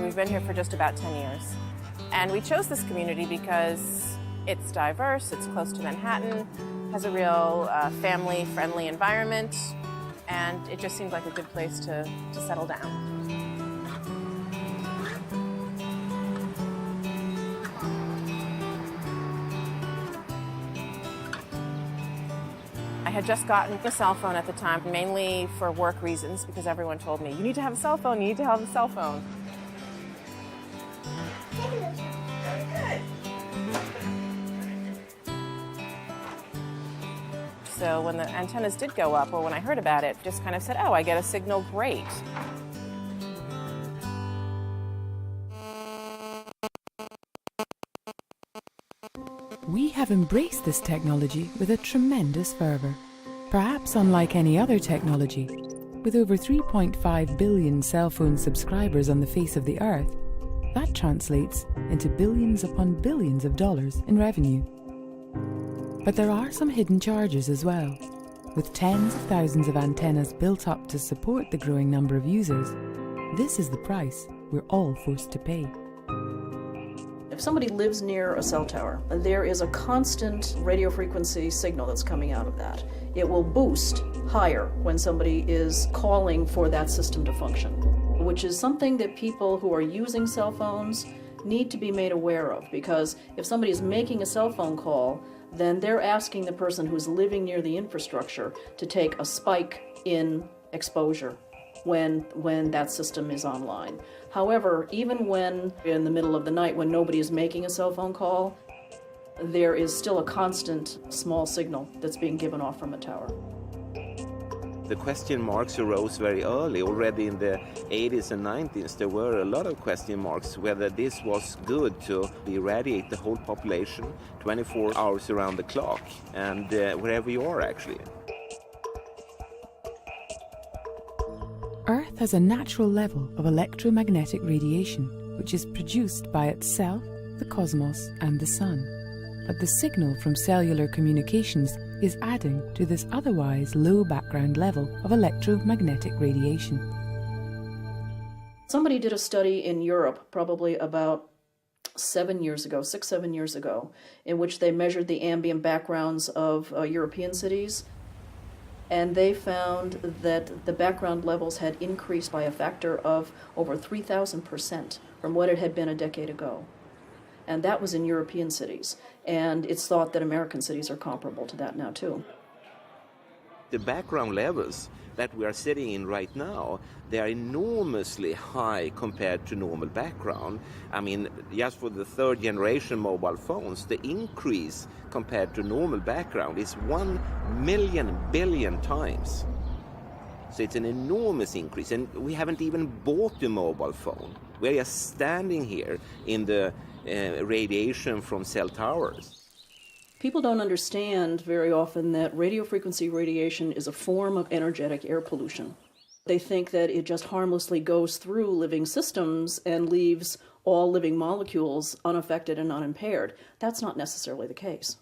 We've been here for just about 10 years. And we chose this community because it's diverse, it's close to Manhattan, has a real family-friendly environment, and it just seemed like a good place to settle down. I had just gotten a cell phone at the time, mainly for work reasons, because everyone told me, you need to have a cell phone, you need to have a cell phone. So when the antennas did go up, or when I heard about it, just kind of said, oh, I get a signal, great. We have embraced this technology with a tremendous fervour. Perhaps unlike any other technology, with over 3.5 billion cell phone subscribers on the face of the Earth, that translates into billions upon billions of dollars in revenue. But there are some hidden charges as well. With tens of thousands of antennas built up to support the growing number of users, this is the price we're all forced to pay. If somebody lives near a cell tower, there is a constant radio frequency signal that's coming out of that. It will boost higher when somebody is calling for that system to function, which is something that people who are using cell phones need to be made aware of, because if somebody is making a cell phone call, then they're asking the person who's living near the infrastructure to take a spike in exposure when that system is online. However, even when in the middle of the night when nobody is making a cell phone call, there is still a constant small signal that's being given off from a tower. The question marks arose very early. Already in the 80s and 90s, there were a lot of question marks whether this was good to irradiate the whole population 24 hours around the clock and wherever you are, actually. Earth has a natural level of electromagnetic radiation, which is produced by itself, the cosmos, and the sun. But the signal from cellular communications is adding to this otherwise low background level of electromagnetic radiation. Somebody did a study in Europe, probably about 7 years ago, 7 years ago, in which they measured the ambient backgrounds of European cities, and they found that the background levels had increased by a factor of over 3,000% from what it had been a decade ago. And that was in European cities. And it's thought that American cities are comparable to that now, too. The background levels that we are sitting in right now, they are enormously high compared to normal background. I mean, just for the third generation mobile phones, the increase compared to normal background is 1 million billion times. So it's an enormous increase, and we haven't even bought the mobile phone. We're just standing here in the radiation from cell towers. People don't understand very often that radio frequency radiation is a form of energetic air pollution. They think that it just harmlessly goes through living systems and leaves all living molecules unaffected and unimpaired. That's not necessarily the case.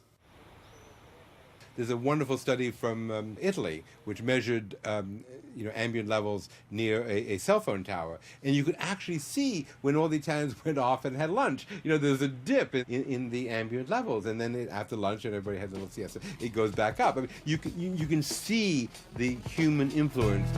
There's a wonderful study from Italy which measured ambient levels near a cell phone tower, and you could actually see when all the Italians went off and had lunch, there's a dip in the ambient levels, and then after lunch and everybody has a little siesta, it goes back up. I mean, you can see the human influence.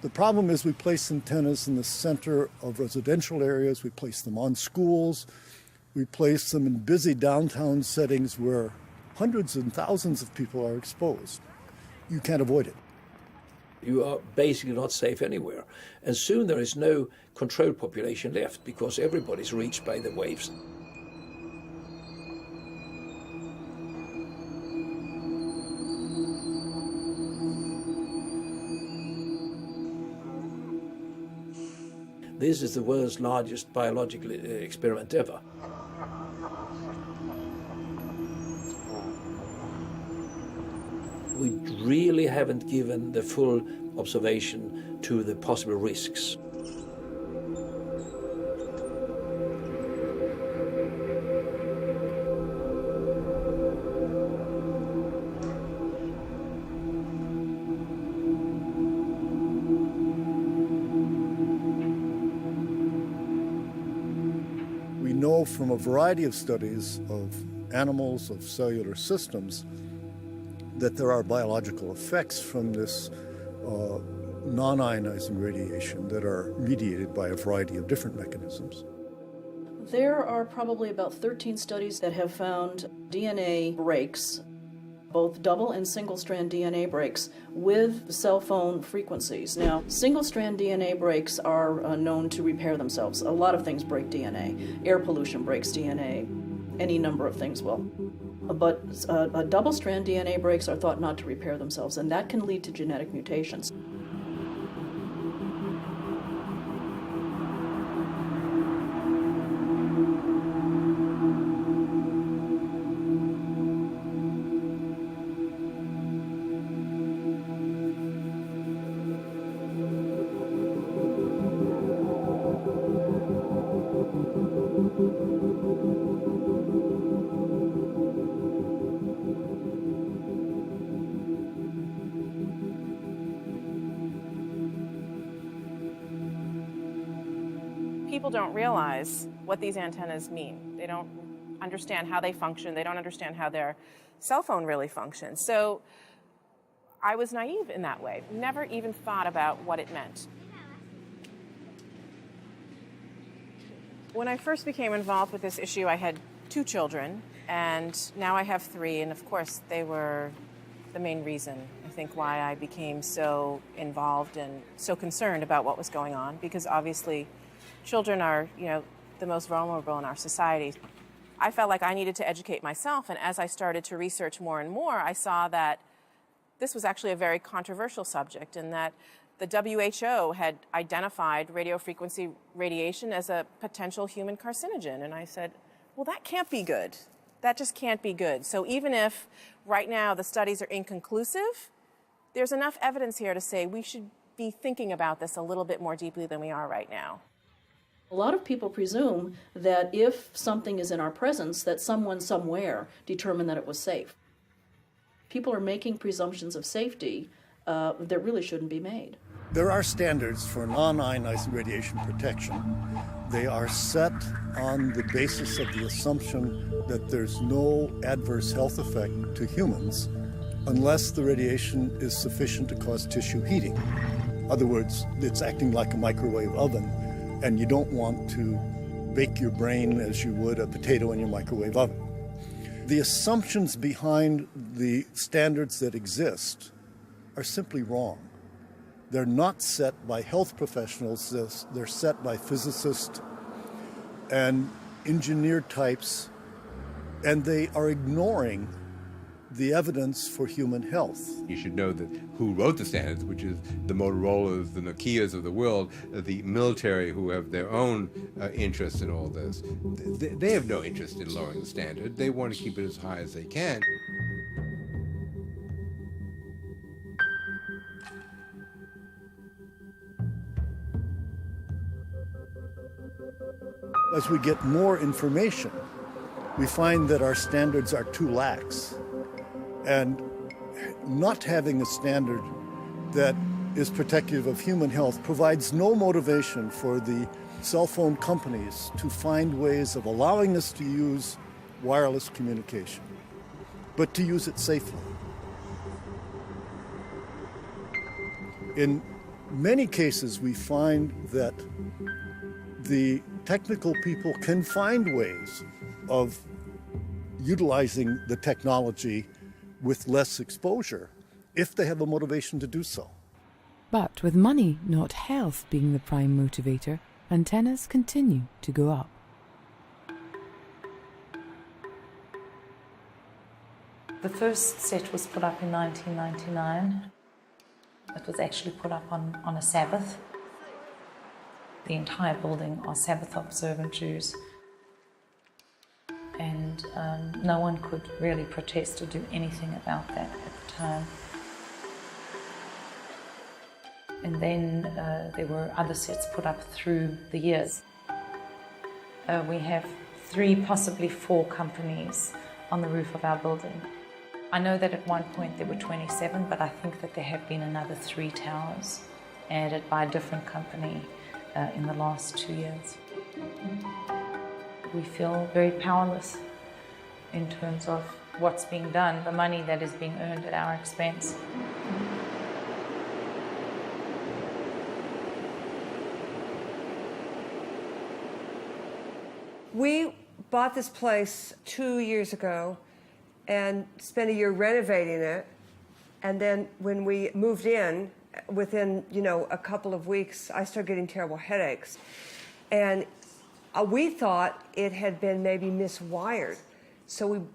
The problem is we place antennas in the center of residential areas, we place them on schools, we place them in busy downtown settings where hundreds and thousands of people are exposed. You can't avoid it. you are basically not safe anywhere. And soon there is no controlled population left because everybody's reached by the waves. This is the world's largest biological experiment ever. We really haven't given the full observation to the possible risks. We know from a variety of studies of animals, of cellular systems, that there are biological effects from this non-ionizing radiation that are mediated by a variety of different mechanisms. There are probably about 13 studies that have found DNA breaks, both double and single-strand DNA breaks, with cell phone frequencies. Now, single-strand DNA breaks are known to repair themselves. A lot of things break DNA. Air pollution breaks DNA. Any number of things will. But double-strand DNA breaks are thought not to repair themselves, and that can lead to genetic mutations. People don't realize what these antennas mean. They don't understand how they function. They don't understand how their cell phone really functions. So I was naive in that way. Never even thought about what it meant. When I first became involved with this issue, I had 2 children, and now I have 3, and of course they were the main reason, I think, why I became so involved and so concerned about what was going on, because obviously children are, the most vulnerable in our society. I felt like I needed to educate myself, and as I started to research more and more, I saw that this was actually a very controversial subject, and that the WHO had identified radio frequency radiation as a potential human carcinogen. And I said, well, that can't be good. That just can't be good. So even if right now the studies are inconclusive, there's enough evidence here to say we should be thinking about this a little bit more deeply than we are right now. A lot of people presume that if something is in our presence, that someone somewhere determined that it was safe. People are making presumptions of safety that really shouldn't be made. There are standards for non-ionizing radiation protection. They are set on the basis of the assumption that there's no adverse health effect to humans unless the radiation is sufficient to cause tissue heating. In other words, it's acting like a microwave oven, and you don't want to bake your brain as you would a potato in your microwave oven. The assumptions behind the standards that exist are simply wrong. They're not set by health professionals, they're set by physicists and engineer types, and they are ignoring the evidence for human health. You should know that who wrote the standards, which is the Motorola's, the Nokias of the world, the military who have their own interests in all this. They have no interest in lowering the standard. They want to keep it as high as they can. As we get more information, we find that our standards are too lax. And not having a standard that is protective of human health provides no motivation for the cell phone companies to find ways of allowing us to use wireless communication, but to use it safely. In many cases, we find that the technical people can find ways of utilizing the technology with less exposure if they have a motivation to do so. But with money, not health, being the prime motivator, antennas continue to go up. The first set was put up in 1999. It was actually put up on a Sabbath. The entire building are Sabbath observant Jews. And no one could really protest or do anything about that at the time. And then there were other sets put up through the years. We have 3, possibly 4 companies on the roof of our building. I know that at one point there were 27, but I think that there have been another 3 towers added by a different company in the last 2 years. We feel very powerless in terms of what's being done, the money that is being earned at our expense. We bought this place 2 years ago and spent a year renovating it. And then when we moved in, within, a couple of weeks, I started getting terrible headaches. And we thought it had been maybe miswired. So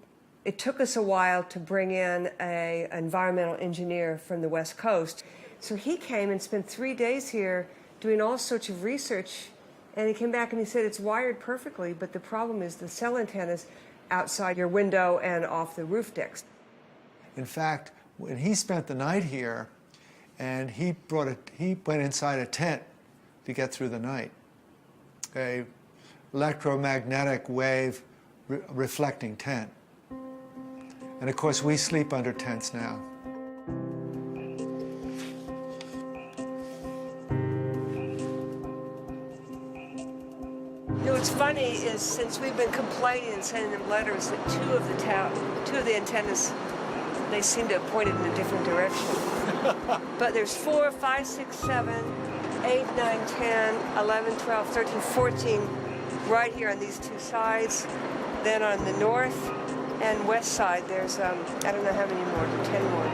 it took us a while to bring in an environmental engineer from the West Coast. So he came and spent 3 days here doing all sorts of research. And he came back and he said it's wired perfectly, but the problem is the cell antennas outside your window and off the roof decks. In fact, when he spent the night here, and he went inside a tent to get through the night, a electromagnetic wave reflecting tent. And of course, we sleep under tents now. What's funny is since we've been complaining and sending them letters that two of the antennas, they seem to have pointed in a different direction. But there's 4, 5, 6, 7, 8, 9, 10, 11, 12, 13, 14 right here on these 2 sides. Then on the north and west side, there's, I don't know how many more, 10 more.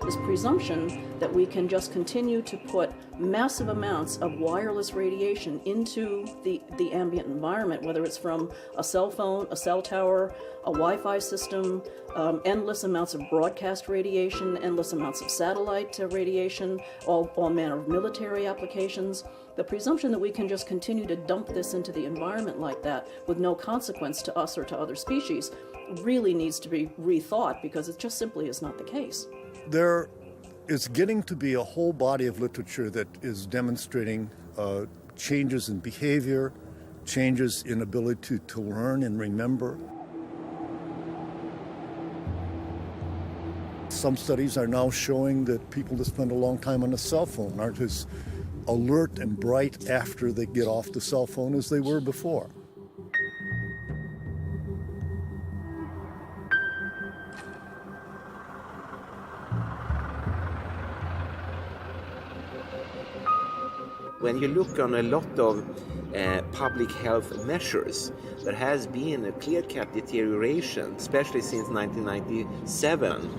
This presumption that we can just continue to put massive amounts of wireless radiation into the ambient environment, whether it's from a cell phone, a cell tower, a Wi-Fi system, endless amounts of broadcast radiation, endless amounts of satellite radiation, all manner of military applications. The presumption that we can just continue to dump this into the environment like that with no consequence to us or to other species really needs to be rethought, because it just simply is not the case. There is getting to be a whole body of literature that is demonstrating changes in behavior, changes in ability to learn and remember. Some studies are now showing that people that spend a long time on a cell phone aren't as alert and bright after they get off the cell phone as they were before. When you look on a lot of public health measures, there has been a clear-cut deterioration, especially since 1997,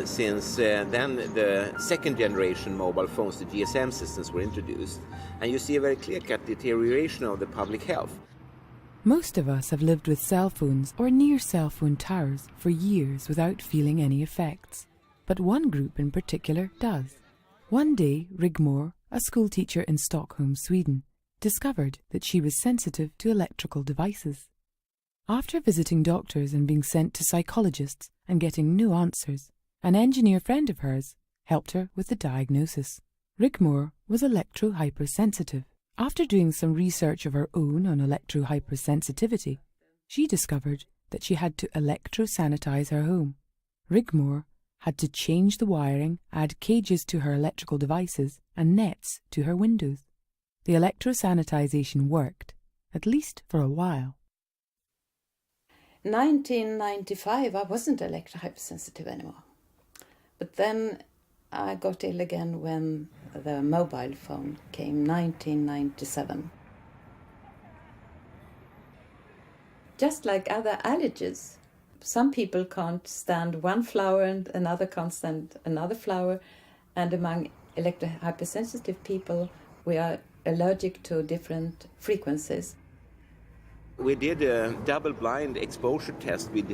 since then the second generation mobile phones, the GSM systems, were introduced. And you see a very clear-cut deterioration of the public health. Most of us have lived with cell phones or near cell phone towers for years without feeling any effects. But one group in particular does. One day, Rigmor, a schoolteacher in Stockholm, Sweden, discovered that she was sensitive to electrical devices. After visiting doctors and being sent to psychologists and getting no answers, an engineer friend of hers helped her with the diagnosis. Rigmor was electro-hypersensitive. After doing some research of her own on electro-hypersensitivity, she discovered that she had to electro-sanitize her home. Rigmor had to change the wiring, add cages to her electrical devices and nets to her windows. The electro-sanitization worked, at least for a while. 1995, I wasn't electro-hypersensitive anymore. But then I got ill again when the mobile phone came, 1997. just like other allergies. Some people can't stand one flower and another can't stand another flower. And among electrohypersensitive people, we are allergic to different frequencies. We did a double-blind exposure test with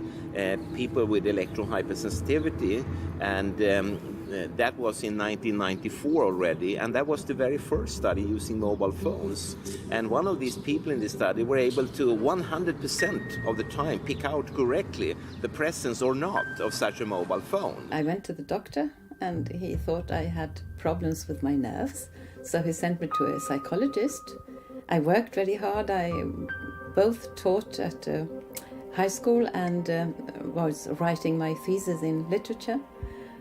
people with electrohypersensitivity, and that was in 1994 already, and that was the very first study using mobile phones. And one of these people in the study were able to 100% of the time pick out correctly the presence or not of such a mobile phone. I went to the doctor and he thought I had problems with my nerves, so he sent me to a psychologist. I worked very hard. I both taught at high school and was writing my thesis in literature.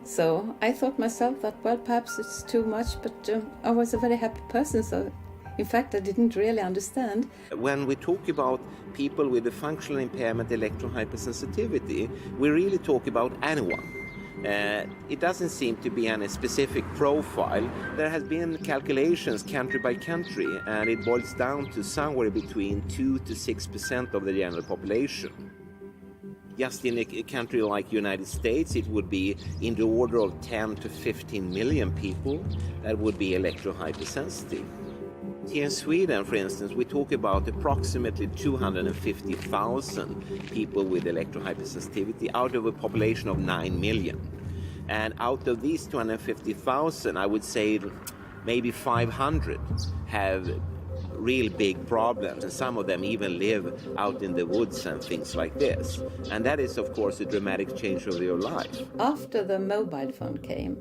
So I thought myself that, well, perhaps it's too much, but I was a very happy person, so in fact I didn't really understand. When we talk about people with a functional impairment electrohypersensitivity, we really talk about anyone. It doesn't seem to be any specific profile. There has been calculations country by country, and it boils down to somewhere between 2 to 6% of the general population. Just in a country like United States, it would be in the order of 10 to 15 million people that would be electrohypersensitive. Here in Sweden, for instance, we talk about approximately 250,000 people with electrohypersensitivity out of a population of 9 million. And out of these 250,000, I would say maybe 500 have real big problems, and some of them even live out in the woods and things like this. And that is, of course, a dramatic change of your life. After the mobile phone came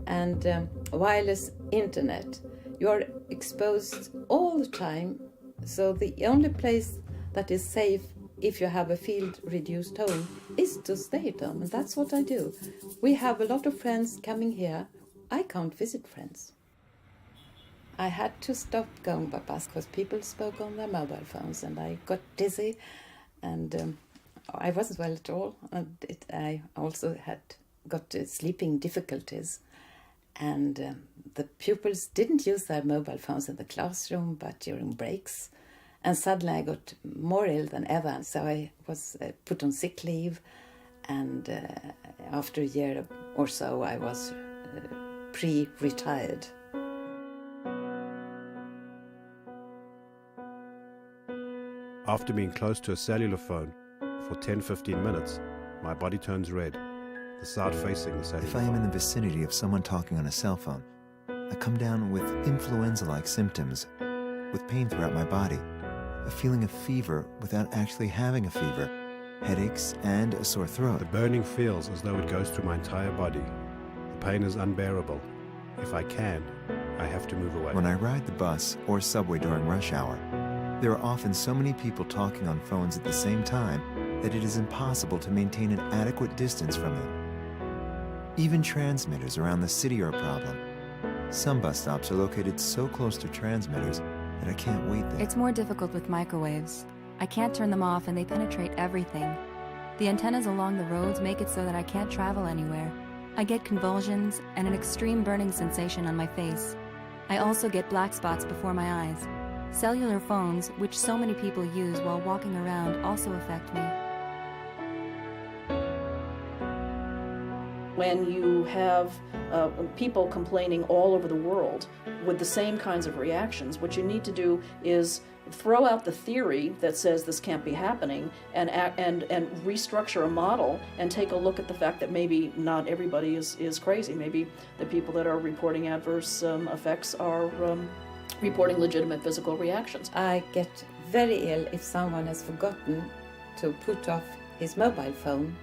and wireless internet, you're exposed all the time, so the only place that is safe if you have a field-reduced home is to stay at home, and that's what I do. We have a lot of friends coming here. I can't visit friends. I had to stop going by bus because people spoke on their mobile phones, and I got dizzy, and I wasn't well at all. And I also had got sleeping difficulties. And the pupils didn't use their mobile phones in the classroom, but during breaks. And suddenly I got more ill than ever, so I was put on sick leave. And after a year or so, I was pre-retired. After being close to a cellular phone for 10-15 minutes, my body turns red, the side facing the cellular If I am phone. in the vicinity of someone talking on a cell phone, I come down with influenza-like symptoms, with pain throughout my body, a feeling of fever without actually having a fever, headaches, and a sore throat. The burning feels as though it goes through my entire body. The pain is unbearable. If I can, I have to move away. When I ride the bus or subway during rush hour, there are often so many people talking on phones at the same time that it is impossible to maintain an adequate distance from them. Even transmitters around the city are a problem. Some bus stops are located so close to transmitters that I can't wait there. It's more difficult with microwaves. I can't turn them off and they penetrate everything. The antennas along the roads make it so that I can't travel anywhere. I get convulsions and an extreme burning sensation on my face. I also get black spots before my eyes. Cellular phones, which so many people use while walking around, also affect me. When you have people complaining all over the world with the same kinds of reactions, what you need to do is throw out the theory that says this can't be happening and restructure a model and take a look at the fact that maybe not everybody is crazy. Maybe the people that are reporting adverse effects are reporting legitimate physical reactions. I get very ill if someone has forgotten to put off his mobile phone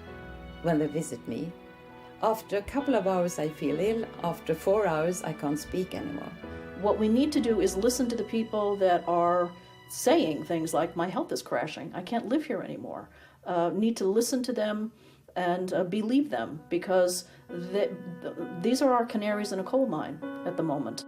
when they visit me. After a couple of hours I feel ill. After 4 hours I can't speak anymore. What we need to do is listen to the people that are saying things like, my health is crashing, I can't live here anymore. Need to listen to them and believe them, because these are our canaries in a coal mine at the moment.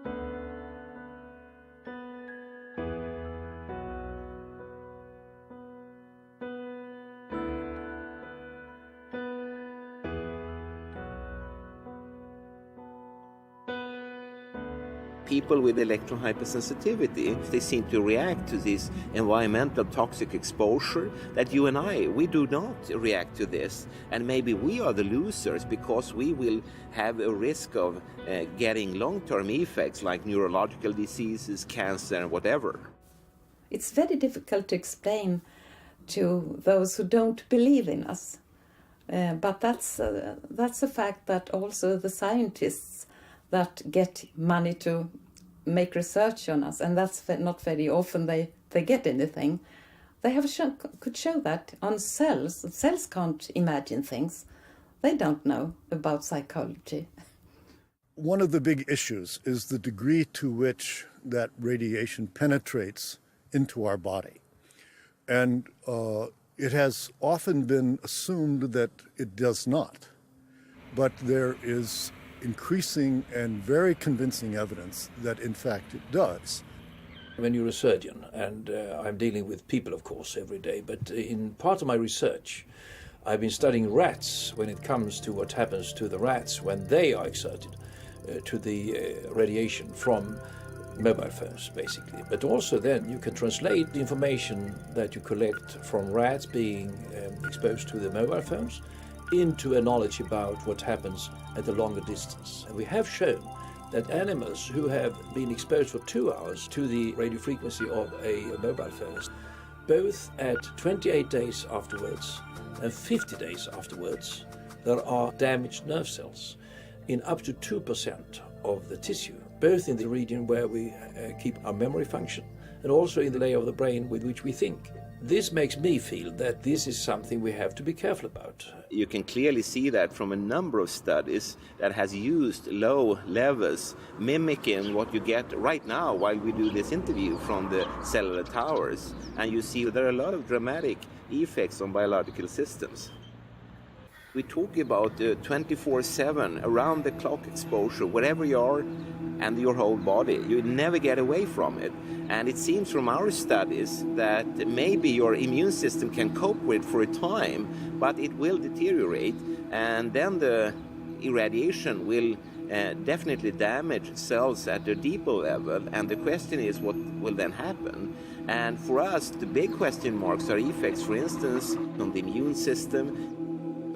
people with electron hypersensitivity, they seem to react to this environmental toxic exposure that you and we do not react to this. And maybe we are the losers because we will have a risk of getting long-term effects like neurological diseases, cancer, and whatever. It's very difficult to explain to those who don't believe in us. But that's a fact that also the scientists that get money to make research on us, and that's not very often they get anything. They could show that on cells. Cells can't imagine things. They don't know about psychology. One of the big issues is the degree to which that radiation penetrates into our body. And it has often been assumed that it does not. But there is increasing and very convincing evidence that, in fact, it does. I'm a neurosurgeon, and I'm dealing with people, of course, every day. But in part of my research, I've been studying rats when it comes to what happens to the rats when they are exerted to the radiation from mobile phones, basically. But also then you can translate the information that you collect from rats being exposed to the mobile phones into a knowledge about what happens at a longer distance. And we have shown that animals who have been exposed for 2 hours to the radio frequency of a mobile phone, both at 28 days afterwards and 50 days afterwards, there are damaged nerve cells in up to 2% of the tissue, both in the region where we keep our memory function and also in the layer of the brain with which we think. This makes me feel that this is something we have to be careful about. You can clearly see that from a number of studies that has used low levels, mimicking what you get right now while we do this interview from the cellular towers. And you see there are a lot of dramatic effects on biological systems. We talk about 24/7, around-the-clock exposure, wherever you are and your whole body. You never get away from it. And it seems from our studies that maybe your immune system can cope with for a time, but it will deteriorate, and then the irradiation will definitely damage cells at a deeper level. And the question is, what will then happen? And for us, the big question marks are effects, for instance, on the immune system,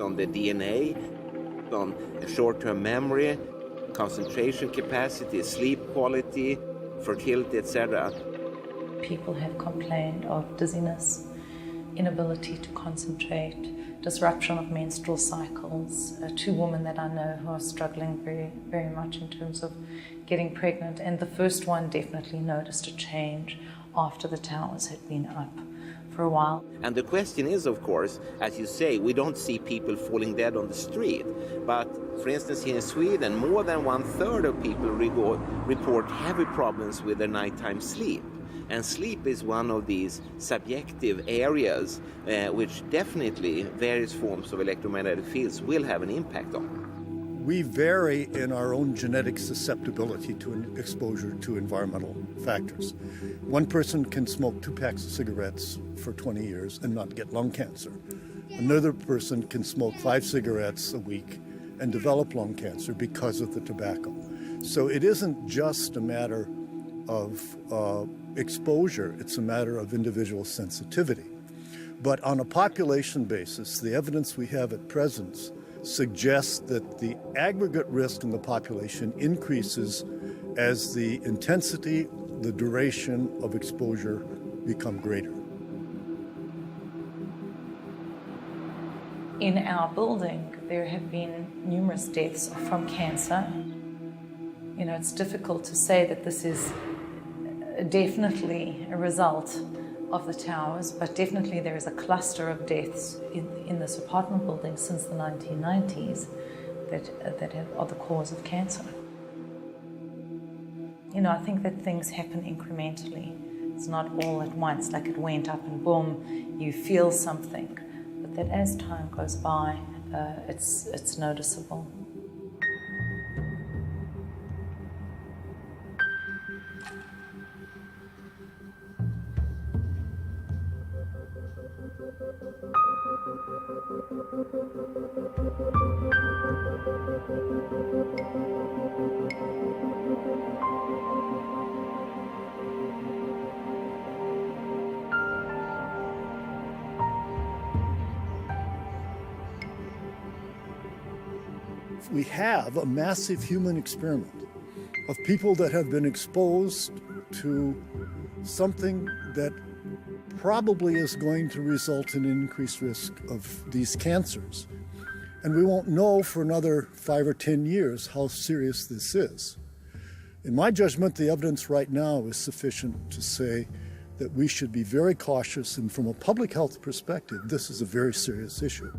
on the DNA, on short-term memory, concentration capacity, sleep quality, fertility, etc. People have complained of dizziness, inability to concentrate, disruption of menstrual cycles. 2 women that I know who are struggling very, very much in terms of getting pregnant, and the first one definitely noticed a change after the towers had been up for a while. And the question is, of course, as you say, we don't see people falling dead on the street. But for instance, here in Sweden, more than 1/3 of people report heavy problems with their nighttime sleep. And sleep is one of these subjective areas which definitely various forms of electromagnetic fields will have an impact on. We vary in our own genetic susceptibility to exposure to environmental factors. One person can smoke 2 packs of cigarettes for 20 years and not get lung cancer. Another person can smoke 5 cigarettes a week and develop lung cancer because of the tobacco. So it isn't just a matter of exposure, it's a matter of individual sensitivity. But on a population basis, the evidence we have at present suggests that the aggregate risk in the population increases as the intensity, the duration of exposure become greater. In our building, there have been numerous deaths from cancer. You know, it's difficult to say that this is definitely a result of the towers, but definitely there is a cluster of deaths in this apartment building since the 1990s that are the cause of cancer. You know, I think that things happen incrementally. It's not all at once, like it went up and boom, you feel something. But that as time goes by, it's noticeable. We have a massive human experiment of people that have been exposed to something that probably is going to result in an increased risk of these cancers. And we won't know for another 5 or 10 years how serious this is. In my judgment, the evidence right now is sufficient to say that we should be very cautious, and from a public health perspective, this is a very serious issue.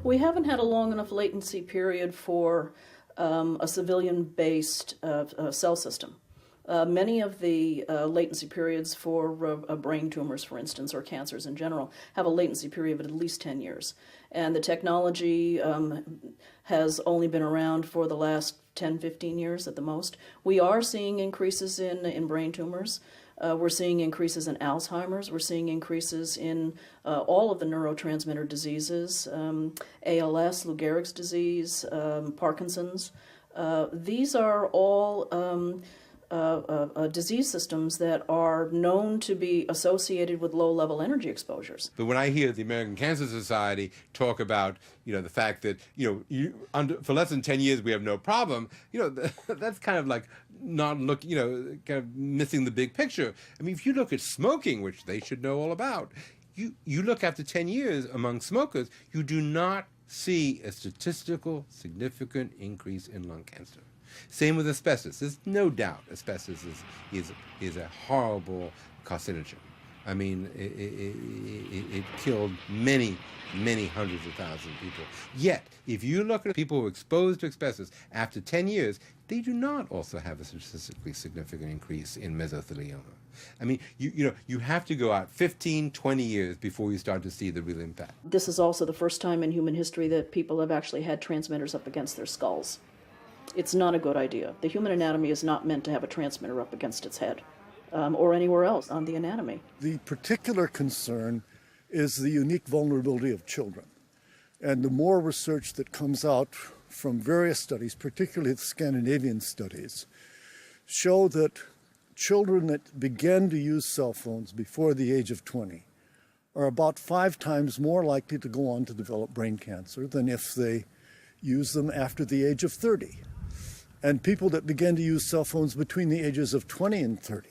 We haven't had a long enough latency period for a civilian-based cell system. Many of the latency periods for brain tumors, for instance, or cancers in general, have a latency period of at least 10 years. And the technology has only been around for the last 10, 15 years at the most. We are seeing increases in brain tumors. We're seeing increases in Alzheimer's. We're seeing increases in all of the neurotransmitter diseases, ALS, Lou Gehrig's disease, Parkinson's. These are all disease systems that are known to be associated with low-level energy exposures. But when I hear the American Cancer Society talk about, the fact that, for less than 10 years we have no problem, that's kind of like not kind of missing the big picture. I mean, if you look at smoking, which they should know all about, you look after 10 years among smokers, you do not see a statistical significant increase in lung cancer. Same with asbestos. There's no doubt asbestos is a horrible carcinogen. I mean, it killed many hundreds of thousands of people. Yet, if you look at people who are exposed to asbestos after 10 years, they do not also have a statistically significant increase in mesothelioma. I mean, you have to go out 15, 20 years before you start to see the real impact. This is also the first time in human history that people have actually had transmitters up against their skulls. It's not a good idea. The human anatomy is not meant to have a transmitter up against its head or anywhere else on the anatomy. The particular concern is the unique vulnerability of children. And the more research that comes out from various studies, particularly the Scandinavian studies, show that children that begin to use cell phones before the age of 20 are about 5 times more likely to go on to develop brain cancer than if they use them after the age of 30. And people that begin to use cell phones between the ages of 20 and 30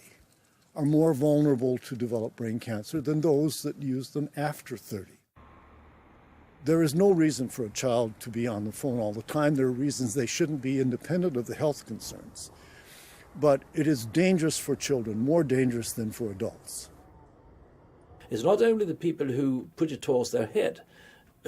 are more vulnerable to develop brain cancer than those that use them after 30. There is no reason for a child to be on the phone all the time. There are reasons they shouldn't be, independent of the health concerns. But it is dangerous for children, more dangerous than for adults. It's not only the people who put it towards their head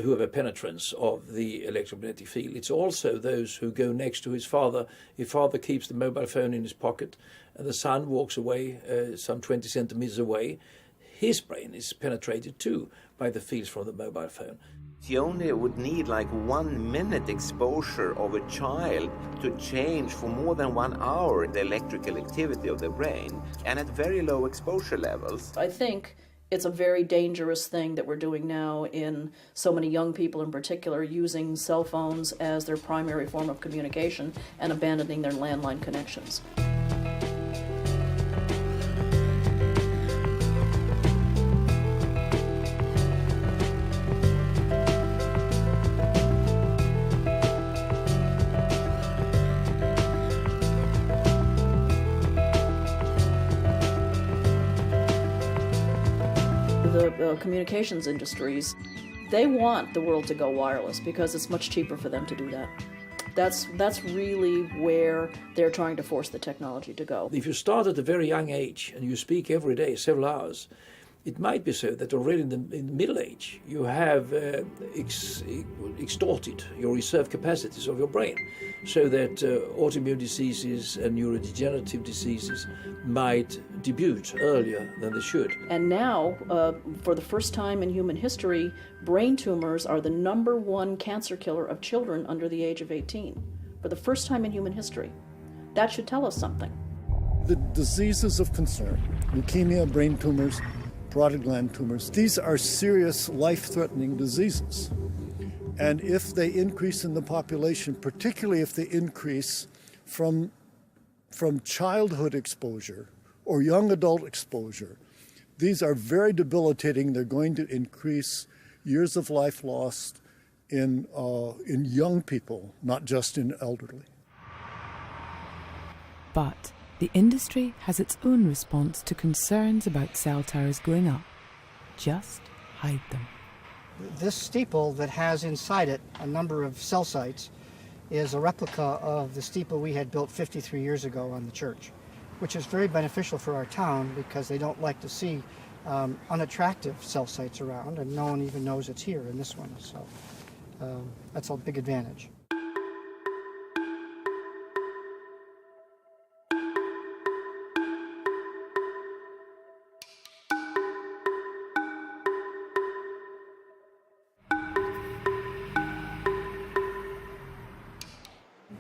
who have a penetrance of the electromagnetic field. It's also those who go next to his father. If father keeps the mobile phone in his pocket and the son walks away some 20 centimeters away, his brain is penetrated too by the fields from the mobile phone. You only would need like 1 minute exposure of a child to change for more than 1 hour the electrical activity of the brain, and at very low exposure levels. I think it's a very dangerous thing that we're doing now in so many young people in particular, using cell phones as their primary form of communication and abandoning their landline connections. The communications industries, they want the world to go wireless because it's much cheaper for them to do that. That's really where they're trying to force the technology to go. If you start at a very young age and you speak every day, several hours, It might be so that already in the Middle Age you have extorted your reserve capacities of your brain, so that autoimmune diseases and neurodegenerative diseases might debut earlier than they should. And now, for the first time in human history, brain tumors are the #1 cancer killer of children under the age of 18. For the first time in human history. That should tell us something. The diseases of concern, leukemia, brain tumors, parotid gland tumors, these are serious life-threatening diseases. And if they increase in the population, particularly if they increase from childhood exposure or young adult exposure, these are very debilitating. They're going to increase years of life lost in young people, not just in elderly. But the industry has its own response to concerns about cell towers going up. Just hide them. This steeple that has inside it a number of cell sites is a replica of the steeple we had built 53 years ago on the church, which is very beneficial for our town because they don't like to see unattractive cell sites around, and no one even knows it's here in this one. So that's a big advantage.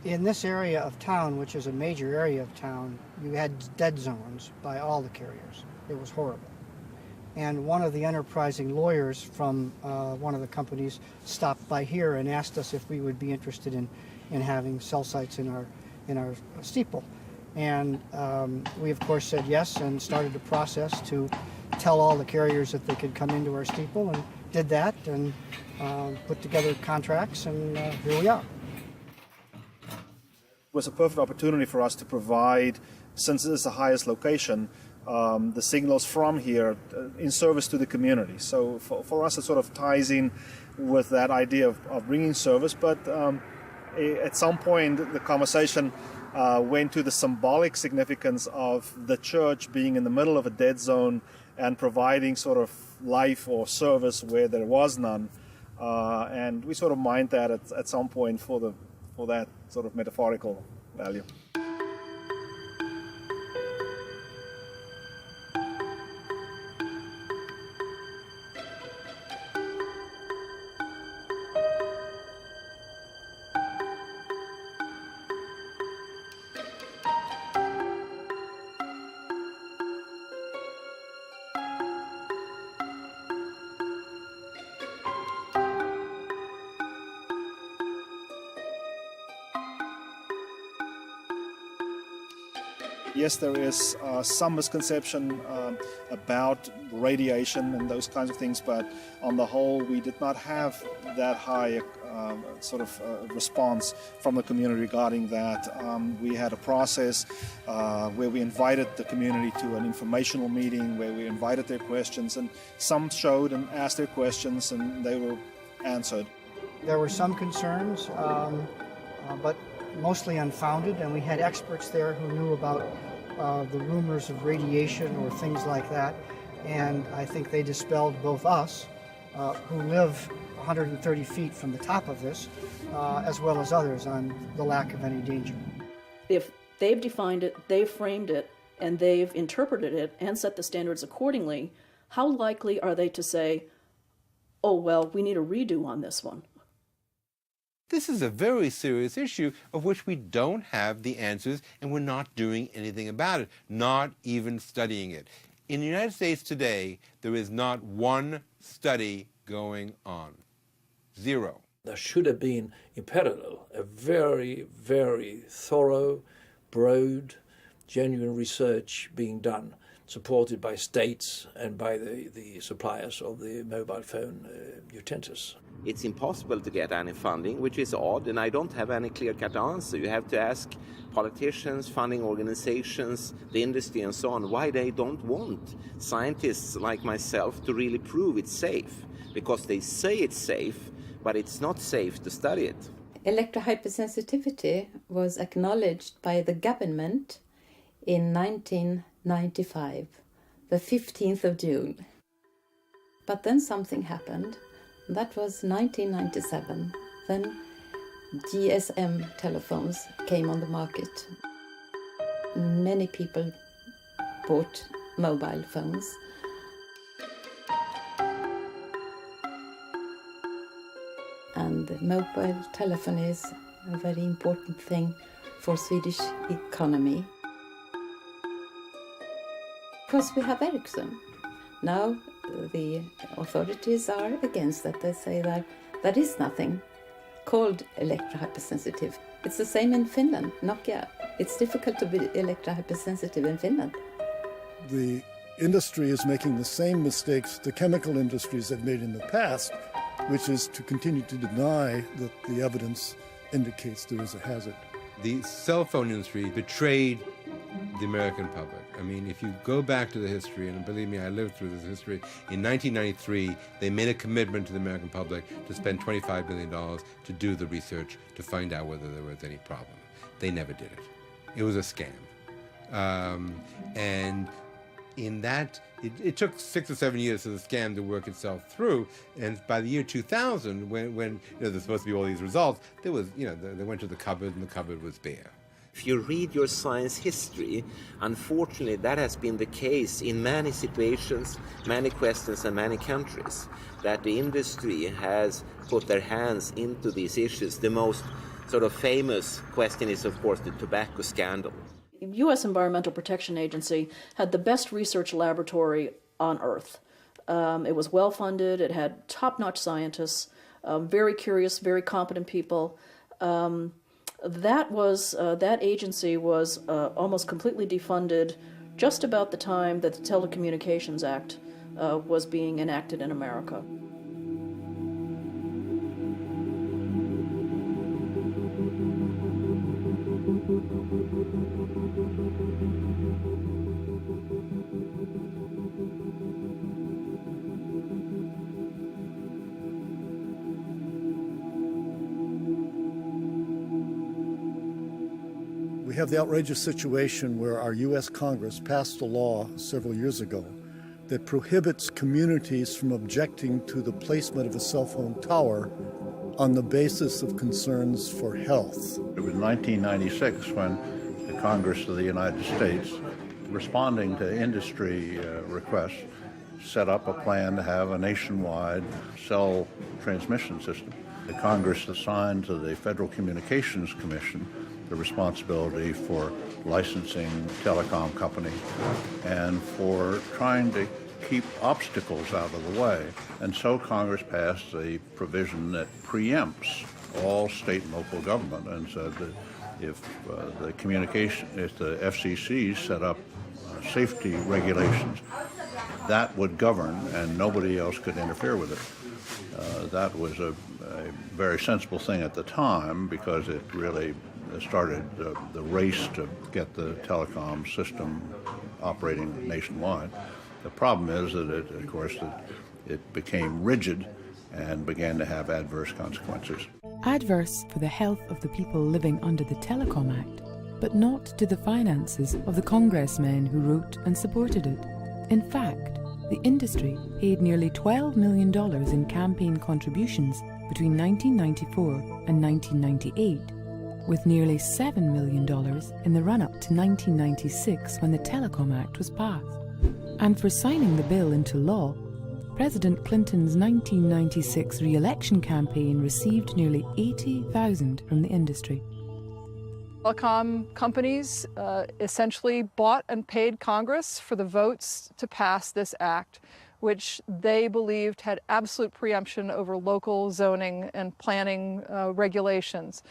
In this area of town, which is a major area of town, you had dead zones by all the carriers. It was horrible. And one of the enterprising lawyers from one of the companies stopped by here and asked us if we would be interested in having cell sites in our steeple. And we, of course, said yes and started a process to tell all the carriers that they could come into our steeple, and did that and put together contracts, and here we are. It was a perfect opportunity for us to provide, since this is the highest location, the signals from here in service to the community. So for us it sort of ties in with that idea of bringing service, but at some point the conversation went to the symbolic significance of the church being in the middle of a dead zone and providing sort of life or service where there was none. And we sort of mined that at some point for that sort of metaphorical value. Yes, there is some misconception about radiation and those kinds of things, but on the whole, we did not have that high response from the community regarding that. We had a process where we invited the community to an informational meeting where we invited their questions, and some showed and asked their questions, and they were answered. There were some concerns, but mostly unfounded, and we had experts there who knew about the rumors of radiation or things like that, and I think they dispelled both us, who live 130 feet from the top of this, as well as others on the lack of any danger. If they've defined it, they've framed it, and they've interpreted it and set the standards accordingly, how likely are they to say, oh, well, we need a redo on this one? This is a very serious issue of which we don't have the answers, and we're not doing anything about it, not even studying it. In the United States today, there is not one study going on. Zero. There should have been, in parallel, a very, very thorough, broad, genuine research being done, supported by states and by the suppliers of the mobile phone utensils. It's impossible to get any funding, which is odd, and I don't have any clear-cut answer. You have to ask politicians, funding organizations, the industry and so on, why they don't want scientists like myself to really prove it's safe. Because they say it's safe, but it's not safe to study it. Electrohypersensitivity was acknowledged by the government in 1995, the 15th of June. But then something happened. That was 1997. Then GSM telephones came on the market. Many people bought mobile phones. And mobile telephony is a very important thing for Swedish economy. Of course, we have Ericsson. Now the authorities are against that. They say that there is nothing called electro-hypersensitive. It's the same in Finland, Nokia. It's difficult to be electro-hypersensitive in Finland. The industry is making the same mistakes the chemical industries have made in the past, which is to continue to deny that the evidence indicates there is a hazard. The cell phone industry betrayed the American public. I mean, if you go back to the history, and believe me, I lived through this history, in 1993, they made a commitment to the American public to spend $25 billion to do the research to find out whether there was any problem. They never did it. It was a scam. And in that, it took 6 or 7 years for the scam to work itself through. And by the year 2000, when there's supposed to be all these results, there was, they went to the cupboard and the cupboard was bare. If you read your science history, unfortunately that has been the case in many situations, many questions and many countries, that the industry has put their hands into these issues. The most sort of famous question is, of course, the tobacco scandal. The U.S. Environmental Protection Agency had the best research laboratory on Earth. It was well-funded, it had top-notch scientists, very curious, very competent people. That agency was almost completely defunded just about the time that the Telecommunications Act was being enacted in America. We have the outrageous situation where our U.S. Congress passed a law several years ago that prohibits communities from objecting to the placement of a cell phone tower on the basis of concerns for health. It was 1996 when the Congress of the United States, responding to industry requests, set up a plan to have a nationwide cell transmission system. The Congress assigned to the Federal Communications Commission the responsibility for licensing telecom companies and for trying to keep obstacles out of the way. And so Congress passed a provision that preempts all state and local government and said that if the FCC set up safety regulations, that would govern and nobody else could interfere with it. That was a very sensible thing at the time because it really started the race to get the telecom system operating nationwide. The problem is that it became rigid and began to have adverse consequences. Adverse for the health of the people living under the Telecom Act, but not to the finances of the congressmen who wrote and supported it. In fact, the industry paid nearly $12 million in campaign contributions between 1994 and 1998, with nearly $7 million in the run-up to 1996 when the Telecom Act was passed. And for signing the bill into law, President Clinton's 1996 re-election campaign received nearly $80,000 from the industry. Telecom companies essentially bought and paid Congress for the votes to pass this act, which they believed had absolute preemption over local zoning and planning regulations,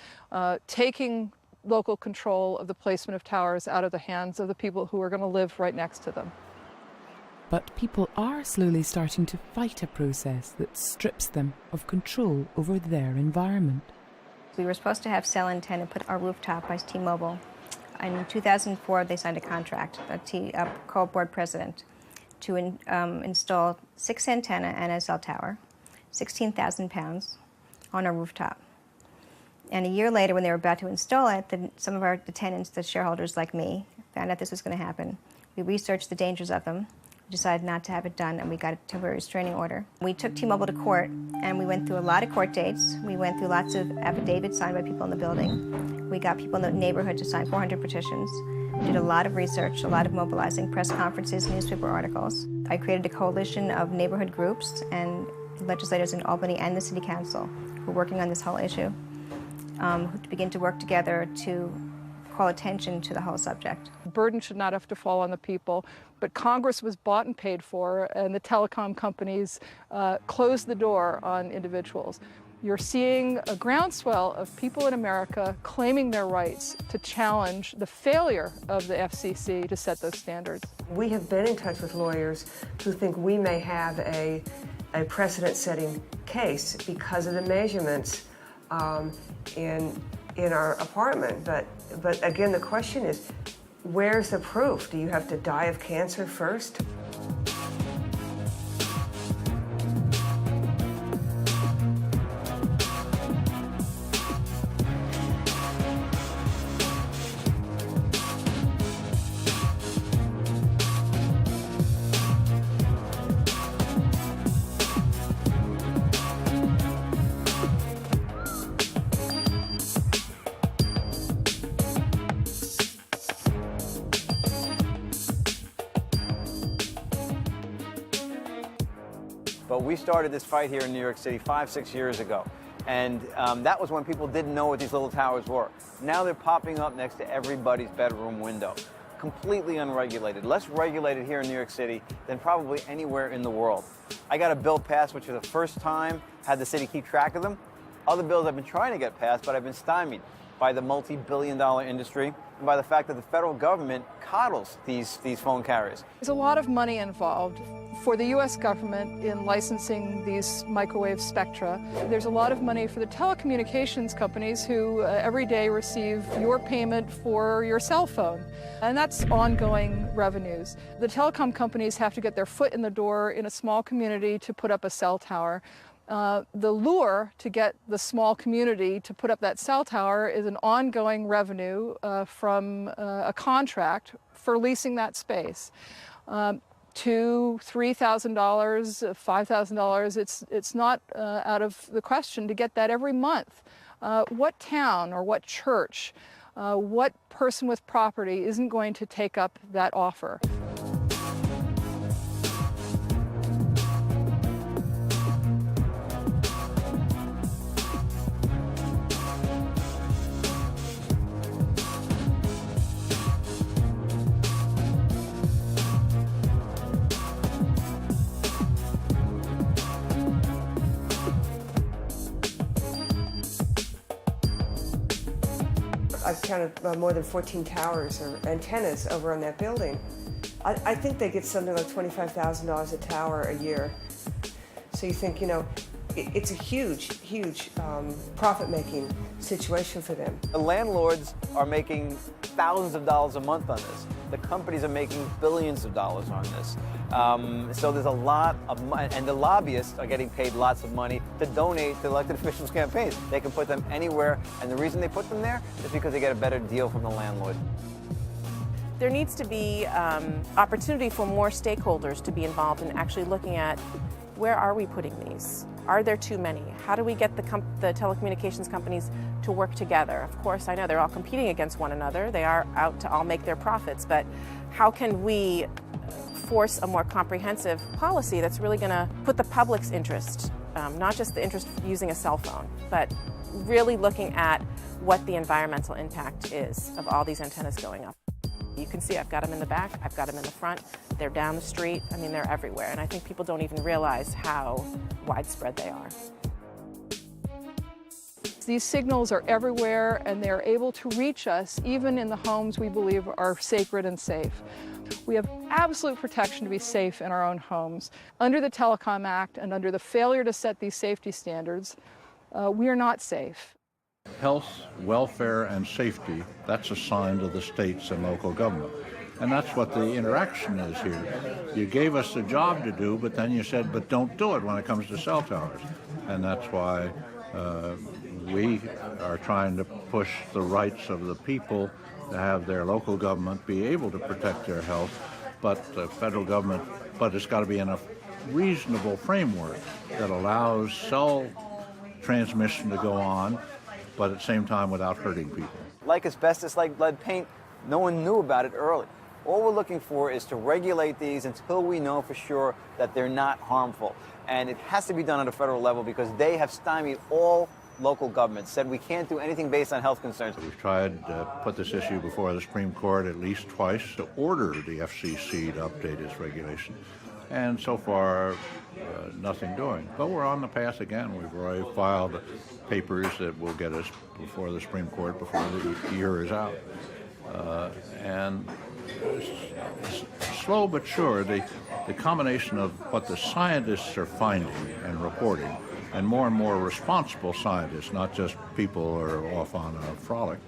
taking local control of the placement of towers out of the hands of the people who are going to live right next to them. But people are slowly starting to fight a process that strips them of control over their environment. We were supposed to have cell antenna put on our rooftop by T-Mobile. In 2004, they signed a contract, a co-board president, to install 6 antenna and a cell tower, 16,000 pounds, on our rooftop. And a year later, when they were about to install it, some of the tenants, the shareholders like me, found out this was going to happen. We researched the dangers of them, decided not to have it done, and we got a temporary restraining order. We took T-Mobile to court, and we went through a lot of court dates. We went through lots of affidavits signed by people in the building. We got people in the neighborhood to sign 400 petitions. We did a lot of research, a lot of mobilizing, press conferences, newspaper articles. I created a coalition of neighborhood groups and legislators in Albany and the City Council who are working on this whole issue, to begin to work together to call attention to the whole subject. The burden should not have to fall on the people, but Congress was bought and paid for, and the telecom companies closed the door on individuals. You're seeing a groundswell of people in America claiming their rights to challenge the failure of the FCC to set those standards. We have been in touch with lawyers who think we may have a precedent-setting case because of the measurements in our apartment. But again, the question is, where's the proof? Do you have to die of cancer first? But we started this fight here in New York City 5-6 years ago. And that was when people didn't know what these little towers were. Now they're popping up next to everybody's bedroom window. Completely unregulated. Less regulated here in New York City than probably anywhere in the world. I got a bill passed, which for the first time had the city keep track of them. Other bills I've been trying to get passed, but I've been stymied by the multi-billion-dollar industry and by the fact that the federal government coddles these phone carriers. There's a lot of money involved for the U.S. government in licensing these microwave spectra. There's a lot of money for the telecommunications companies who every day receive your payment for your cell phone. And that's ongoing revenues. The telecom companies have to get their foot in the door in a small community to put up a cell tower. The lure to get the small community to put up that cell tower is an ongoing revenue from a contract for leasing that space. $2,000, $3,000, $5,000, it's not out of the question to get that every month. What town or what church, what person with property isn't going to take up that offer? I've counted more than 14 towers or antennas over on that building. I think they get something like $25,000 a tower a year. So you think, you know, it's a huge, huge profit-making situation for them. The landlords are making thousands of dollars a month on this. The companies are making billions of dollars on this. So there's a lot of money, and the lobbyists are getting paid lots of money to donate to elected officials' campaigns. They can put them anywhere, and the reason they put them there is because they get a better deal from the landlord. There needs to be opportunity for more stakeholders to be involved in actually looking at where are we putting these? Are there too many? How do we get the telecommunications companies to work together? Of course, I know they're all competing against one another. They are out to all make their profits, but how can we force a more comprehensive policy that's really going to put the public's interest, not just the interest of using a cell phone, but really looking at what the environmental impact is of all these antennas going up. You can see I've got them in the back, I've got them in the front, they're down the street, I mean, they're everywhere, and I think people don't even realize how widespread they are. These signals are everywhere, and they're able to reach us even in the homes we believe are sacred and safe. We have absolute protection to be safe in our own homes. Under the Telecom Act and under the failure to set these safety standards, we are not safe. Health, welfare, and safety, that's assigned to the states and local government. And that's what the interaction is here. You gave us a job to do, but then you said, but don't do it when it comes to cell towers. And that's why we are trying to push the rights of the people to have their local government be able to protect their health, but the federal government but it's got to be in a reasonable framework that allows cell transmission to go on, but at the same time without hurting people. Like asbestos, like lead paint, no one knew about it early. All we're looking for is to regulate these until we know for sure that they're not harmful. And it has to be done at a federal level because they have stymied all local governments, said we can't do anything based on health concerns. We've tried to put this issue before the Supreme Court at least twice to order the FCC to update its regulation. And so far, nothing doing. But we're on the path again. We've already filed papers that will get us before the Supreme Court before the year is out. And slow but sure, the combination of what the scientists are finding and reporting, and more responsible scientists, not just people who are off on a frolic,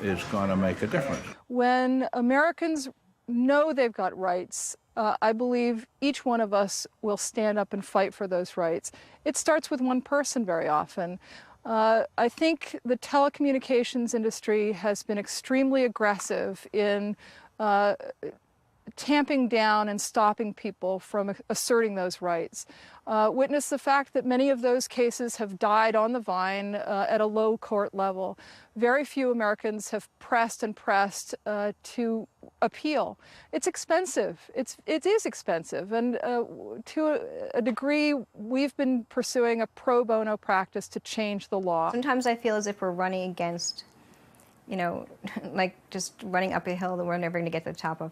is going to make a difference. When Americans know they've got rights, I believe each one of us will stand up and fight for those rights. It starts with one person very often. I think the telecommunications industry has been extremely aggressive in tamping down and stopping people from asserting those rights. Witness the fact that many of those cases have died on the vine at a low court level. Very few Americans have pressed and pressed to appeal. It's expensive. It is expensive, and to a degree, we've been pursuing a pro bono practice to change the law. Sometimes I feel as if we're running against, you know, like just running up a hill that we're never going to get to the top of.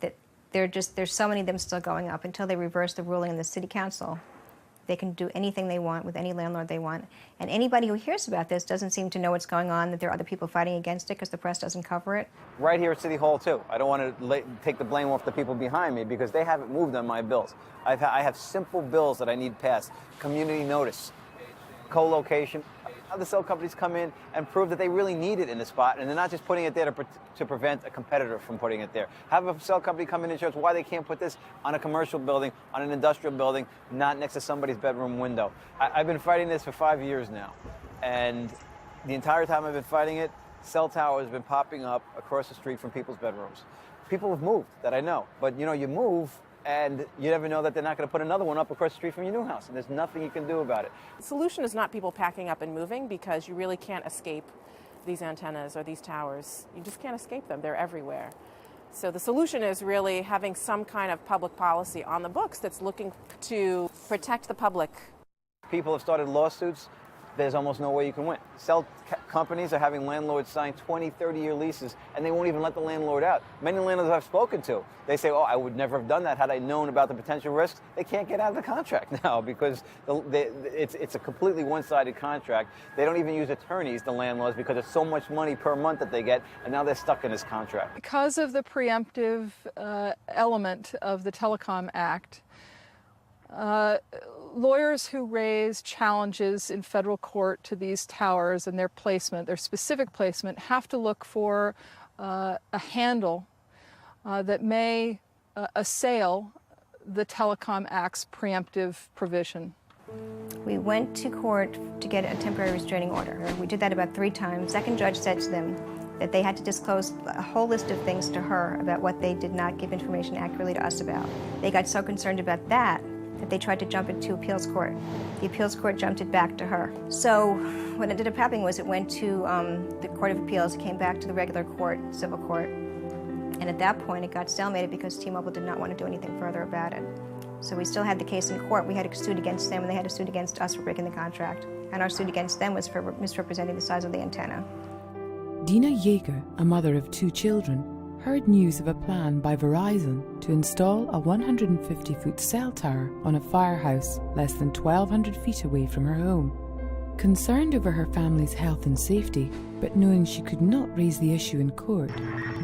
That there's so many of them still going up until they reverse the ruling in the city council. They can do anything they want with any landlord they want. And anybody who hears about this doesn't seem to know what's going on, that there are other people fighting against it because the press doesn't cover it. Right here at City Hall, too. I don't want to take the blame off the people behind me because they haven't moved on my bills. I have simple bills that I need passed. Community notice, co-location. Other cell companies come in and prove that they really need it in the spot, and they're not just putting it there to prevent a competitor from putting it there. Have a cell company come in and show us why they can't put this on a commercial building, on an industrial building, not next to somebody's bedroom window. I've been fighting this for 5 years now, and the entire time I've been fighting it, cell towers have been popping up across the street from people's bedrooms. People have moved that I know, but you know, you move, and you never know that they're not going to put another one up across the street from your new house, and there's nothing you can do about it. The solution is not people packing up and moving, because you really can't escape these antennas or these towers. You just can't escape them. They're everywhere. So the solution is really having some kind of public policy on the books that's looking to protect the public. People have started lawsuits. There's almost no way you can win. Cell companies are having landlords sign 20, 30-year leases, and they won't even let the landlord out. Many landlords I've spoken to, they say, oh, I would never have done that had I known about the potential risks. They can't get out of the contract now because it's a completely one-sided contract. They don't even use attorneys, the landlords, because it's so much money per month that they get, and now they're stuck in this contract. Because of the preemptive element of the Telecom Act, lawyers who raise challenges in federal court to these towers and their placement, their specific placement, have to look for a handle that may assail the Telecom Act's preemptive provision. We went to court to get a temporary restraining order. We did that about 3 times. Second judge said to them that they had to disclose a whole list of things to her about what they did not give information accurately to us about. They got so concerned about that they tried to jump it to appeals court. The appeals court jumped it back to her. So what ended up happening was it went to the Court of Appeals, it came back to the regular court, civil court, and at that point it got stalemated because T-Mobile did not want to do anything further about it. So we still had the case in court. We had a suit against them, and they had a suit against us for breaking the contract. And our suit against them was for misrepresenting the size of the antenna. Dina Yeager, a mother of 2 children, heard news of a plan by Verizon to install a 150-foot cell tower on a firehouse less than 1,200 feet away from her home. Concerned over her family's health and safety, but knowing she could not raise the issue in court,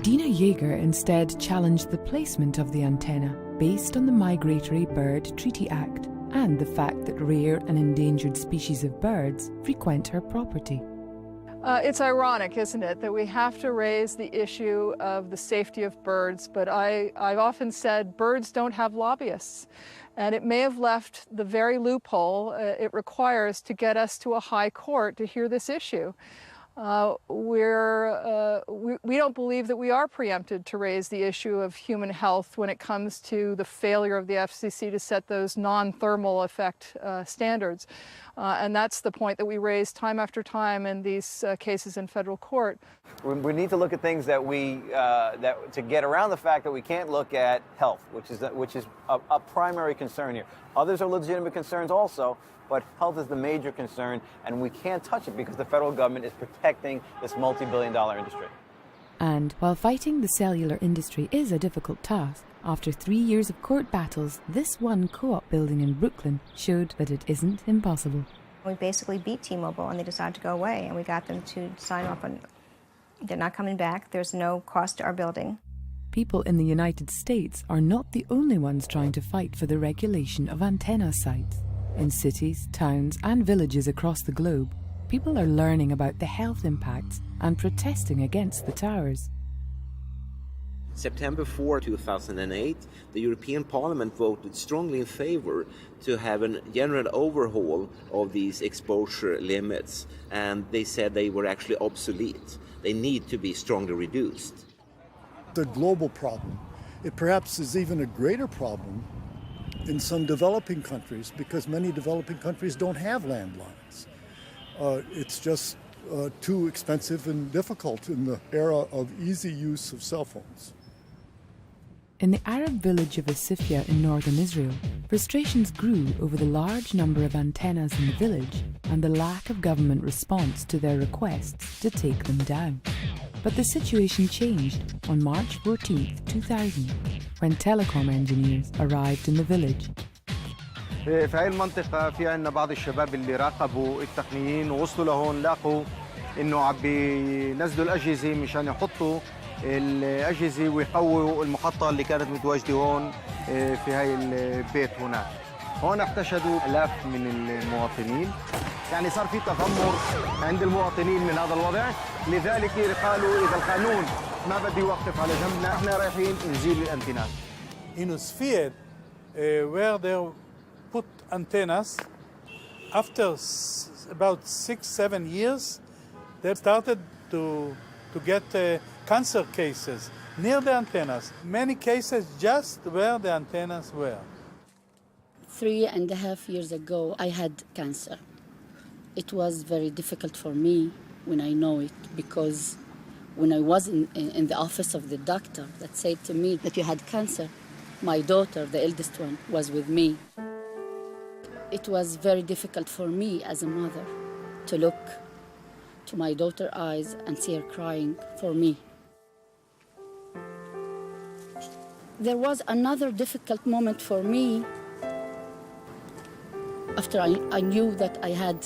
Dina Yeager instead challenged the placement of the antenna based on the Migratory Bird Treaty Act and the fact that rare and endangered species of birds frequent her property. It's ironic, isn't it, that we have to raise the issue of the safety of birds, but I've often said birds don't have lobbyists, and it may have left the very loophole it requires to get us to a high court to hear this issue. we don't believe that we are preempted to raise the issue of human health when it comes to the failure of the FCC to set those non-thermal effect standards. And that's the point that we raise time after time in these cases in federal court. We need to look at things that to get around the fact that we can't look at health, which is a primary concern here. Others are legitimate concerns also, but health is the major concern, and we can't touch it because the federal government is protecting this multi-billion-dollar industry. And while fighting the cellular industry is a difficult task, after 3 years of court battles, this one co-op building in Brooklyn showed that it isn't impossible. We basically beat T-Mobile, and they decided to go away, and we got them to sign off on. They're not coming back. There's no cost to our building. People in the United States are not the only ones trying to fight for the regulation of antenna sites. In cities, towns and villages across the globe, people are learning about the health impacts and protesting against the towers. September 4, 2008, the European Parliament voted strongly in favor to have a general overhaul of these exposure limits, and they said they were actually obsolete. They need to be strongly reduced. The global problem, it perhaps is even a greater problem in some developing countries, because many developing countries don't have landlines. It's just too expensive and difficult in the era of easy use of cell phones. In the Arab village of Asifia in northern Israel, frustrations grew over the large number of antennas in the village and the lack of government response to their requests to take them down. But the situation changed on March 14, 2000, when telecom engineers arrived in the village. في هاي المنطقة في عندنا بعض الشباب اللي راقبوا التقنيين ووصلوا لهون لاقوا إنه عم بينزلوا الأجهزة مشان يحطوا الأجهزة ويقووا المحطة اللي كانت متواجدة هون في هاي البيت هناك. هون احتشدوا آلاف من المواطنين، يعني صار في تذمر عند المواطنين من هذا الوضع، لذلك قالوا إذا القانون ما بدي يوقف على جنبنا احنا رايحين نزيل الأنتنات. In Sphere, where they put antennas, after about 6-7 years, they started to get cancer cases near the antennas. Many cases just where the antennas were. 3.5 years ago, I had cancer. It was very difficult for me when I know it, because when I was in the office of the doctor that said to me that you had cancer, my daughter, the eldest one, was with me. It was very difficult for me as a mother to look to my daughter's eyes and see her crying for me. There was another difficult moment for me after I knew that I had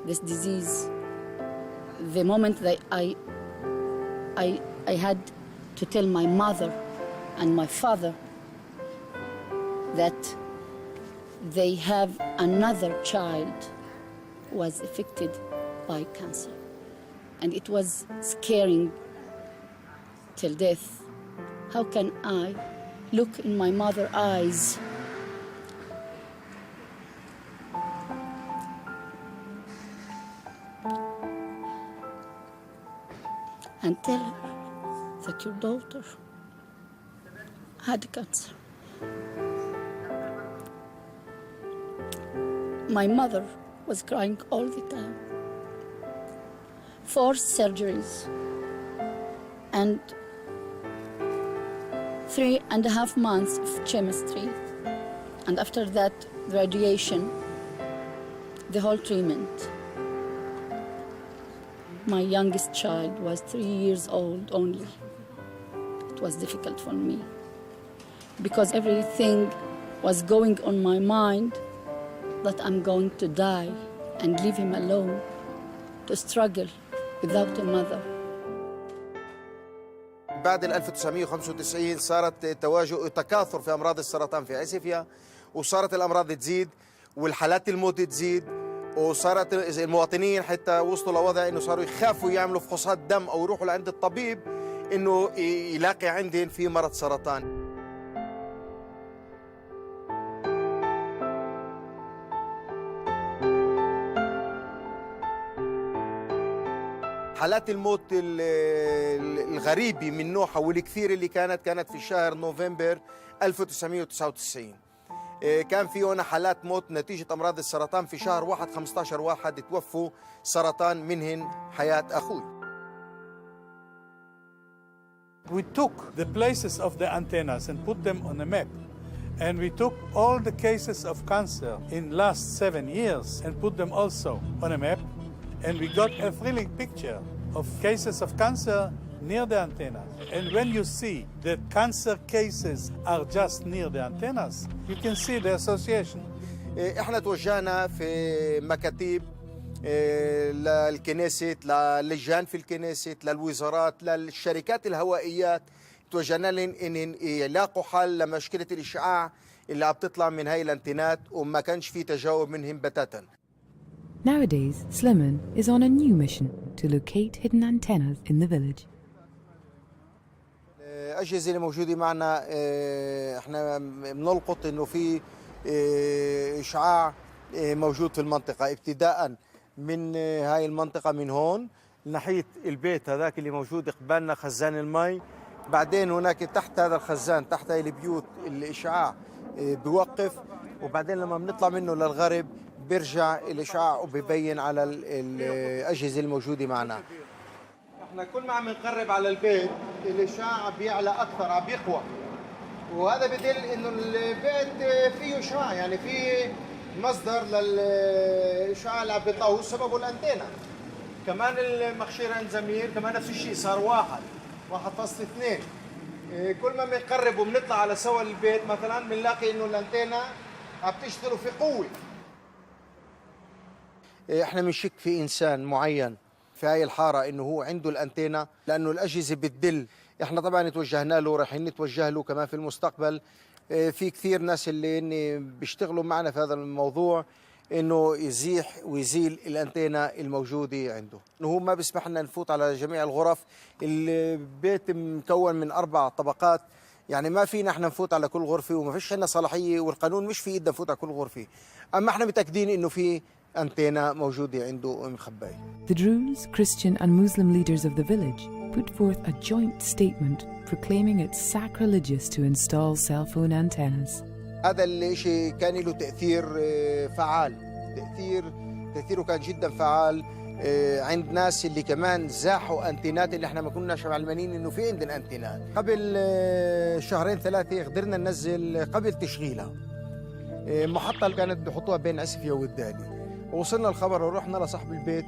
this disease. The moment that I had to tell my mother and my father that they have another child who was affected by cancer. And it was scaring till death. How can I look in my mother's eyes and tell her that your daughter had cancer? My mother was crying all the time. 4 surgeries and 3.5 months of chemistry. And after that, radiation, the whole treatment. My youngest child was 3 years old only. It was difficult for me because everything was going on my mind that I'm going to die and leave him alone to struggle without a mother. بعد 1995 صارت تكاثر في أمراض السرطان في عسيفيا، وصارت الأمراض تزيد والحالات الموت تزيد، وصارت المواطنين حتى وصلوا لوضع إنه صاروا يخافوا يعملوا فحوصات دم أو يروحوا لعند الطبيب إنه يلاقي عندهم في مرض سرطان. حالات الموت الغريبة من نوعها والكثير اللي كانت في شهر نوفمبر 1999. كان في هنا حالات موت نتيجة أمراض السرطان في شهر واحد 15 واحد توفوا سرطان منهن حياة أخوي. We took the places of the antennas and put them on a map. And we took all the cases of cancer in last 7 years and put them also on a map. And we got a thrilling picture of cases of cancer near the antennas. And when you see that cancer cases are just near the antennas, you can see the association. احنا توجهنا في مكاتب للكنيست، للجان في الكنيست، للوزارات، للشركات الهوائيات، توجهنا لهم ان يلاقوا حل لمشكله الاشعاع اللي عم تطلع من هاي الانتنات وما كانش في تجاوب منهم بتاتا. Nowadays, Slimane is on a new mission to locate hidden antennas in the village. الأجهزة اللي موجودة معنا احنا بنلقط انه في إشعاع موجود في المنطقة، ابتداء من هاي المنطقة من هون ناحية البيت هذاك اللي موجود قبالنا خزان المي، بعدين هناك تحت هذا الخزان تحت هاي البيوت الإشعاع بيوقف، وبعدين لما بنطلع منه للغرب بيرجع الإشعاع وبيبين على الأجهزة الموجودة معنا. احنا كل ما عم نقرب على البيت الإشعاع عم بيعلى أكثر، عم بيقوى، وهذا بدل إنه البيت فيه إشعاع، يعني في مصدر للإشعاع اللي عم بيطلعه سببه الأنتينا. كمان المخشير عند زمير كمان نفس الشيء صار 1.2. كل ما بنقرب وبنطلع على سوا البيت مثلا بنلاقي إنه الأنتينا عم تشتغل في قوة. احنا بنشك في إنسان معين في هاي الحارة إنه هو عنده الأنتينا، لأنه الأجهزة بتدل. إحنا طبعاً توجهنا له، رايحين نتوجه له كمان في المستقبل. في كثير ناس اللي بيشتغلوا معنا في هذا الموضوع إنه يزيح ويزيل الأنتينا الموجودة عنده. إنه هو ما بيسمح لنا نفوت على جميع الغرف. البيت مكون من 4 طبقات، يعني ما فينا احنا نفوت على كل غرفة وما فيش عندنا صلاحية، والقانون مش في ايدنا نفوت على كل غرفة. أما احنا متأكدين إنه في أنتينا موجودة عنده مخبأة. The Druze, Christian and Muslim leaders of the village put forth a joint statement proclaiming it's sacrilegious to install cell phone antennas. هذا الشيء كان له تأثير فعال، تأثيره كان جدا فعال عند ناس اللي كمان زاحوا أنتينات اللي احنا ما كناش معلمين إنه في عندنا أنتينات. قبل 2-3 قدرنا ننزل قبل تشغيلها محطة اللي كانت بيحطوها بين عسفية والدالي. وصلنا الخبر ورحنا لصاحب البيت،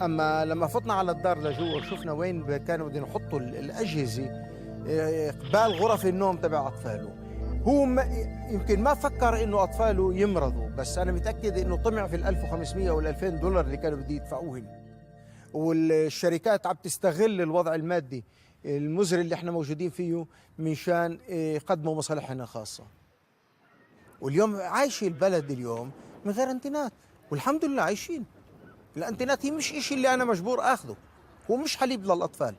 اما لما فتنا على الدار لجوا وشفنا وين كانوا بدهم يحطوا الاجهزه قبال غرف النوم تبع اطفاله. هو يمكن ما فكر انه اطفاله يمرضوا، بس انا متاكد انه طمع في ال 1500 وال 2000 دولار اللي كانوا بده يدفعوهم. والشركات عم تستغل الوضع المادي المزري اللي احنا موجودين فيه منشان يقدموا مصالحنا الخاصه. واليوم عايش البلد اليوم من غير انتينات، والحمد لله عايشين. الانتينات هي مش إشي اللي انا مجبور اخذه، هو مش حليب للاطفال.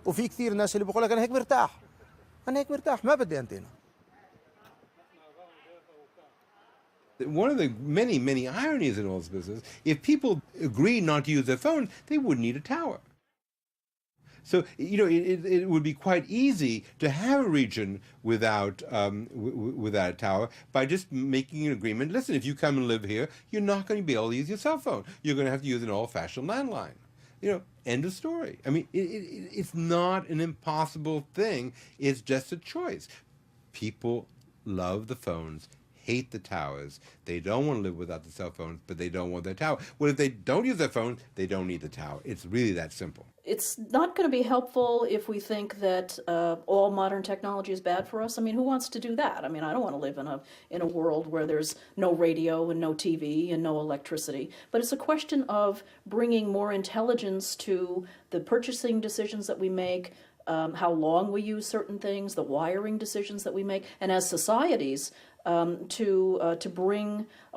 وفي كثير ناس اللي بيقول لك انا هيك مرتاح، انا هيك مرتاح ما بدي انتينا. One of the many ironies in all this business, if people agree not to use their phone, they wouldn't need a tower. So, you know, it would be quite easy to have a region without a tower by just making an agreement. Listen, if you come and live here, you're not going to be able to use your cell phone. You're going to have to use an old-fashioned landline. You know, end of story. I mean, it's not an impossible thing. It's just a choice. People love the phones, hate the towers. They don't want to live without the cell phones, but they don't want their tower. Well, if they don't use their phone, they don't need the tower. It's really that simple. It's not going to be helpful if we think that all modern technology is bad for us. I mean, who wants to do that? I mean, I don't want to live in a world where there's no radio and no TV and no electricity. But it's a question of bringing more intelligence to the purchasing decisions that we make, how long we use certain things, the wiring decisions that we make, and as societies, to bring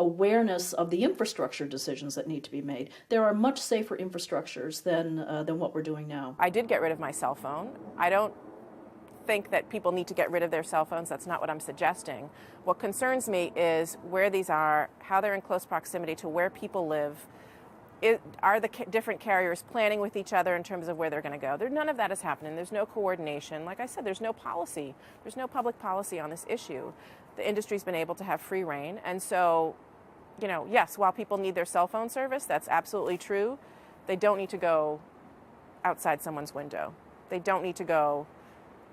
awareness of the infrastructure decisions that need to be made. There are much safer infrastructures than what we're doing now. I did get rid of my cell phone. I don't think that people need to get rid of their cell phones. That's not what I'm suggesting. What concerns me is where these are, how they're in close proximity to where people live. are the different carriers planning with each other in terms of where they're going to go? None of that is happening. There's no coordination. Like I said, there's no policy. There's no public policy on this issue. The industry's been able to have free rein. And so, you know, yes, while people need their cell phone service, that's absolutely true. They don't need to go outside someone's window. They don't need to go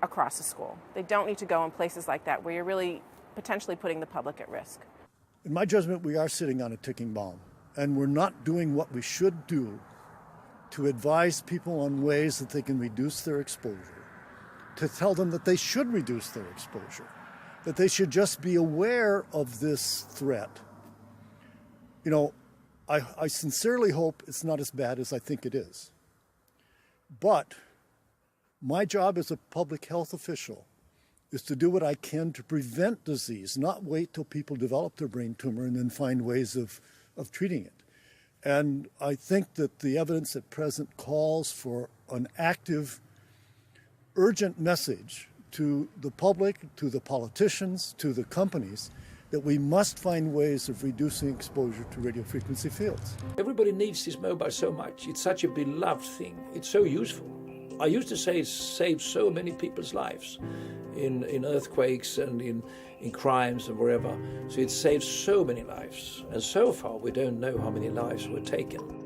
across a school. They don't need to go in places like that where you're really potentially putting the public at risk. In my judgment, we are sitting on a ticking bomb, and we're not doing what we should do to advise people on ways that they can reduce their exposure, to tell them that they should reduce their exposure, that they should just be aware of this threat. You know, I sincerely hope it's not as bad as I think it is. But my job as a public health official is to do what I can to prevent disease, not wait till people develop their brain tumor and then find ways of treating it. And I think that the evidence at present calls for an active, urgent message to the public, to the politicians, to the companies, that we must find ways of reducing exposure to radio frequency fields. Everybody needs this mobile so much. It's such a beloved thing. It's so useful. I used to say it saves so many people's lives in earthquakes and in crimes and wherever. So it saves so many lives. And so far we don't know how many lives were taken.